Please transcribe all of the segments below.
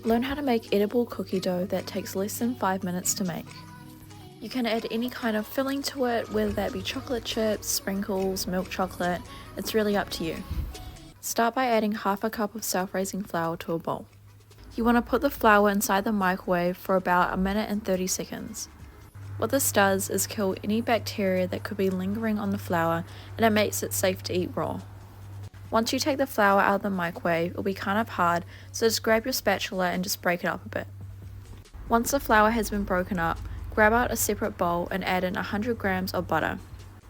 Learn how to make edible cookie dough that takes less than 5 minutes to make. You can add any kind of filling to it, whether that be chocolate chips, sprinkles, milk chocolate, it's really up to you. Start by adding half a cup of self-raising flour to a bowl. You want to put the flour inside the microwave for about 1 minute and 30 seconds. What this does is kill any bacteria that could be lingering on the flour, and it makes it safe to eat raw. Once you take the flour out of the microwave, it'll be kind of hard, so just grab your spatula and just break it up a bit. Once the flour has been broken up, grab out a separate bowl and add in 100 grams of butter.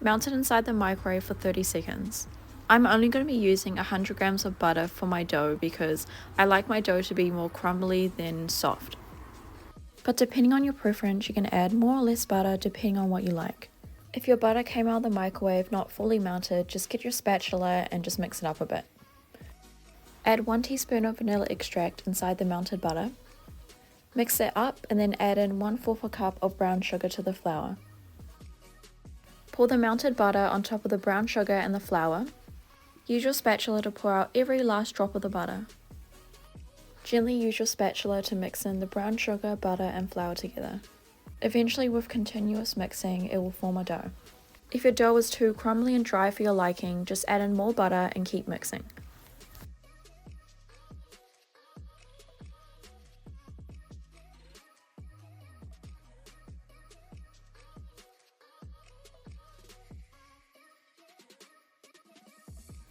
Melt it inside the microwave for 30 seconds. I'm only going to be using 100 grams of butter for my dough because I like my dough to be more crumbly than soft. But depending on your preference, you can add more or less butter depending on what you like. If your butter came out of the microwave not fully melted, just get your spatula and just mix it up a bit. Add 1 teaspoon of vanilla extract inside the melted butter. Mix it up and then add in 1/4 cup of brown sugar to the flour. Pour the melted butter on top of the brown sugar and the flour. Use your spatula to pour out every last drop of the butter. Gently use your spatula to mix in the brown sugar, butter and flour together. Eventually, with continuous mixing, it will form a dough. If your dough is too crumbly and dry for your liking, just add in more butter and keep mixing.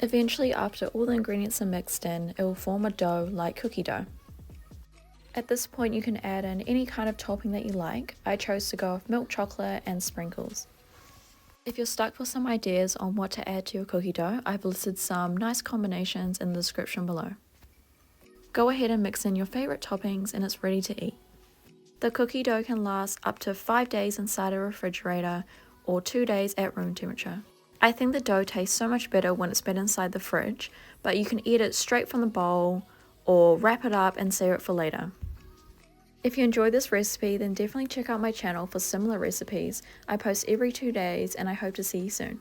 Eventually, after all the ingredients are mixed in, it will form a dough like cookie dough. At this point, you can add in any kind of topping that you like. I chose to go with milk chocolate and sprinkles. If you're stuck for some ideas on what to add to your cookie dough, I've listed some nice combinations in the description below. Go ahead and mix in your favorite toppings and it's ready to eat. The cookie dough can last up to 5 days inside a refrigerator or 2 days at room temperature. I think the dough tastes so much better when it's been inside the fridge, but you can eat it straight from the bowl or wrap it up and save it for later. If you enjoyed this recipe, then definitely check out my channel for similar recipes. I post every 2 days and I hope to see you soon.